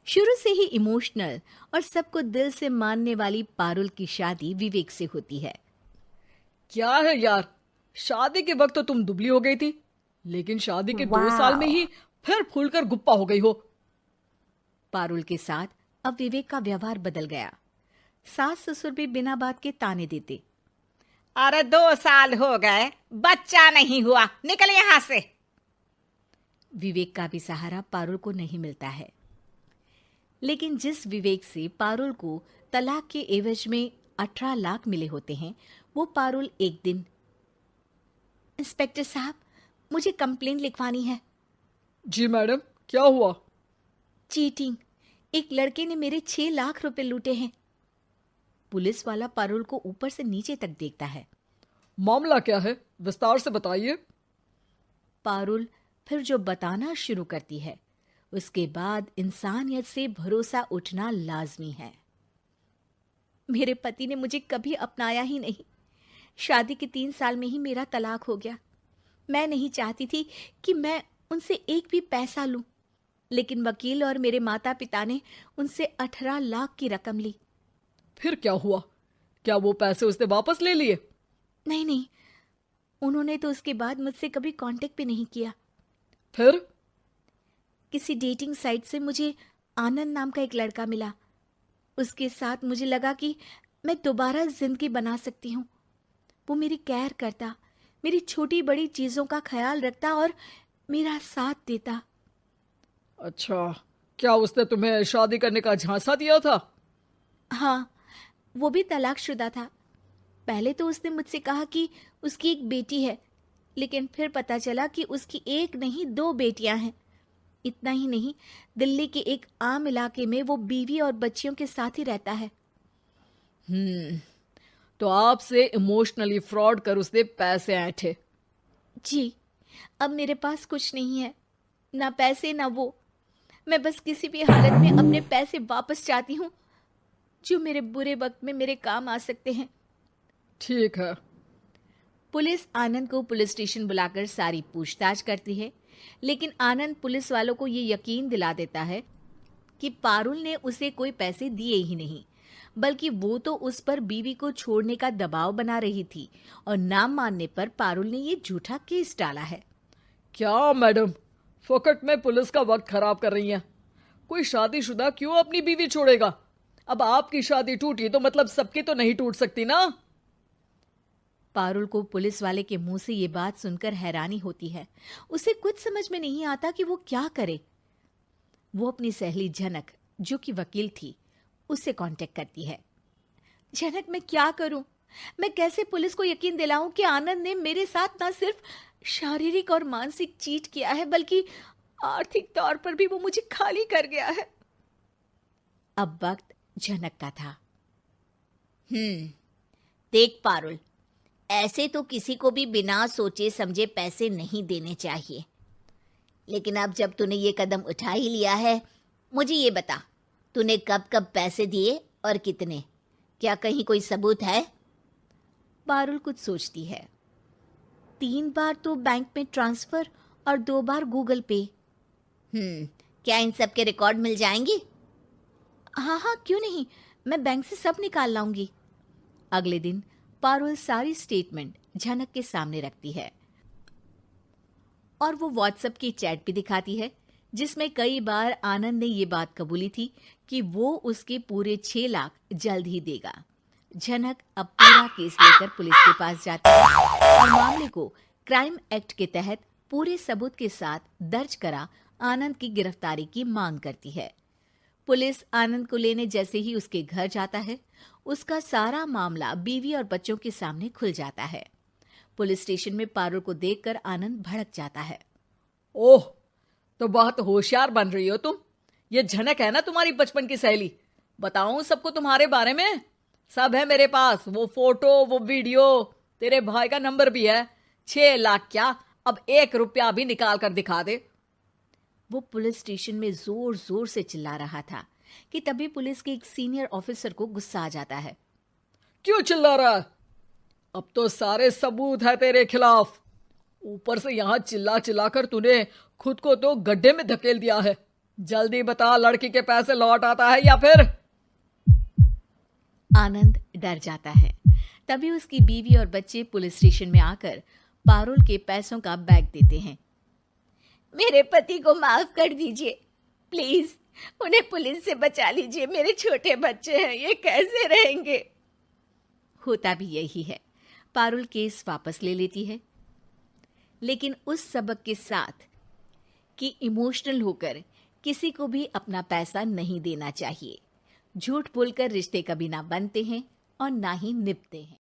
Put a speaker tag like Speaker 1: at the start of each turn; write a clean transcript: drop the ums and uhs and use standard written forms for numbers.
Speaker 1: शुरू से ही इमोशनल और सबको दिल से मानने वाली पारुल की शादी विवेक से होती है।
Speaker 2: क्या है यार, शादी के वक्त तो तुम दुबली हो गई थी, लेकिन शादी के 2 साल में
Speaker 1: वाह!
Speaker 2: ही फिर फूलकर गुप्पा हो गई हो।
Speaker 1: पारुल के साथ अब विवेक का व्यवहार बदल गया। सास ससुर भी बिना बात के ताने देते।
Speaker 3: अरे 2 साल हो गए, बच्चा नहीं हुआ, निकल यहाँ से।
Speaker 1: विवेक का भी सहारा पारुल को नहीं मिलता है। लेकिन जिस विवेक से पारुल को तलाक के एवज में 18 लाख मिले होते हैं, वो पारुल एक दिन, इंस्पेक्टर साहब, मुझे कंप्लेंट लिखवानी है।
Speaker 2: जी मैडम, क्या हुआ?
Speaker 1: चीटिंग, एक लड़के ने मेरे 6 लाख रुपए लूटे हैं। पुलिस वाला पारुल को ऊपर से नीचे तक देखता है।
Speaker 2: मामला क्या है, विस्तार से बताइए।
Speaker 1: पारुल फिर जो बताना शुरू करती है, उसके बाद इंसानियत से भरोसा उठना लाजमी है। मेरे पति ने मुझे कभी अपनाया ही नहीं। शादी के 3 साल में ही मेरा तलाक हो गया। मैं नहीं चाहती थी कि मैं उनसे एक भी पैसा लूं, लेकिन वकील और मेरे माता पिता ने उनसे 18 लाख की रकम ली।
Speaker 2: फिर क्या हुआ? क्या वो पैसे उसने वापस ले लिए?
Speaker 1: नहीं नहीं, उन्होंने तो उसके बाद मुझसे कभी कांटेक्ट भी नहीं किया।
Speaker 2: फिर?
Speaker 1: किसी डेटिंग साइट से मुझे आनंद नाम का एक लड़का मिला। उसके साथ मुझे लगा कि मैं दोबारा जिंदगी बना सकती हूँ। वो मेरी केयर करता, मेरी छोटी बड़ी चीजों का ख्याल रखता और मेरा साथ देता।
Speaker 2: अच्छा, क्या उसने तुम्हें शादी करने का झांसा दिया था?
Speaker 1: हाँ, वो भी तलाकशुदा था। पहले तो उसने मुझसे कहा कि उसकी एक बेटी है, लेकिन फिर पता चला कि उसकी एक नहीं 2 बेटियां हैं। इतना ही नहीं, दिल्ली के एक आम इलाके में वो बीवी और बच्चियों के साथ ही रहता है।
Speaker 2: तो आपसे इमोशनली फ्रॉड कर उसने पैसे ऐंठे।
Speaker 1: जी, अब मेरे पास कुछ नहीं है, ना पैसे ना वो। मैं बस किसी भी हालत में अपने पैसे वापस चाहती हूँ, जो मेरे बुरे वक्त में मेरे काम आ सकते हैं।
Speaker 2: ठीक है।
Speaker 1: पुलिस आनंद को पुलिस स्टेशन बुलाकर सारी पूछताछ करती है, लेकिन आनंद पुलिस वालों को ये यकीन दिला देता है कि पारुल ने उसे कोई पैसे दिए ही नहीं, बल्कि वो तो उस पर बीवी को छोड़ने का दबाव बना रही थी और ना मानने पर पारुल ने ये झूठा केस डाला है।
Speaker 2: क्या मैडम, फोकट में पुलिस का वक्त खराब कर रही हैं? कोई शादीशुदा क्यों अपनी बीवी छोड़ेगा? अब आपकी शादी टूटी तो मतलब सबकी तो नहीं टूट सकती ना।
Speaker 1: पारुल को पुलिस वाले के मुंह से ये बात सुनकर हैरानी होती है। उसे कुछ समझ में नहीं आता कि वो क्या करे। वो अपनी सहेली झनक, जो कि वकील थी, उससे कांटेक्ट करती है। झनक, मैं क्या करूं? मैं कैसे पुलिस को यकीन दिलाऊं कि आनंद ने मेरे साथ न सिर्फ शारीरिक और मानसिक चीट किया है, बल्कि आर्थिक तौर पर भी वो मुझे खाली कर गया है। अब वक्त झनक का था।
Speaker 3: देख पारुल, ऐसे तो किसी को भी बिना सोचे समझे पैसे नहीं देने चाहिए, लेकिन अब जब तूने ये कदम उठा ही लिया है, मुझे ये बता, तूने कब कब पैसे दिए और कितने? क्या कहीं कोई सबूत है?
Speaker 1: पारुल कुछ सोचती है। 3 बार तो बैंक में ट्रांसफर और 2 बार गूगल पे।
Speaker 3: क्या इन सब के रिकॉर्ड मिल जाएंगे?
Speaker 1: हाँ हाँ, क्यों नहीं, मैं बैंक से सब निकाल लाऊंगी। अगले दिन पारुल सारी स्टेटमेंट झनक के सामने रखती है और वो व्हाट्सएप की चैट भी दिखाती है, जिसमें कई बार आनंद ने ये बात कबूली थी कि वो उसके पूरे 6 लाख जल्द ही देगा। झनक अब पूरा केस लेकर पुलिस के पास जाती है और मामले को क्राइम एक्ट के तहत पूरे सबूत के साथ दर्ज करा आनंद की गिरफ्तारी की मांग करती है। पुलिस आनंद को लेने जैसे ही उसके घर जाता है, उसका सारा मामला बीवी और बच्चों के सामने खुल जाता है। पुलिस स्टेशन में पारुल को देखकर आनंद भड़क जाता है।
Speaker 2: ओह, तो बहुत होशियार बन रही हो तुम। ये झनक है ना तुम्हारी बचपन की सहेली? बताऊं सबको तुम्हारे बारे में? सब है मेरे पास, वो फोटो, वो वीडियो, तेरे भाई का नंबर भी है। 6 लाख क्या, अब 1 रुपया भी निकाल कर दिखा दे।
Speaker 1: वो पुलिस स्टेशन में जोर जोर से चिल्ला रहा था कि तभी पुलिस के एक सीनियर ऑफिसर को गुस्सा आ जाता है।
Speaker 2: क्यों चिल्ला रहा है? अब तो सारे सबूत है तेरे खिलाफ। ऊपर से यहाँ चिल्ला चिल्ला कर तूने खुद को तो गड्ढे में धकेल दिया है। जल्दी बता, लड़की के पैसे लौट आता है या फिर?
Speaker 1: आनंद डर जाता है। तभी उसकी बीवी और बच्चे पुलिस स्टेशन में आकर पारुल के पैसों का बैग देते हैं।
Speaker 3: मेरे पति को माफ कर दीजिए, प्लीज उन्हें पुलिस से बचा लीजिए। मेरे छोटे बच्चे हैं, ये कैसे रहेंगे?
Speaker 1: होता भी यही है। पारुल केस वापस ले लेती है, लेकिन उस सबक के साथ कि इमोशनल होकर किसी को भी अपना पैसा नहीं देना चाहिए। झूठ बोलकर रिश्ते कभी ना बनते हैं और ना ही निभते हैं।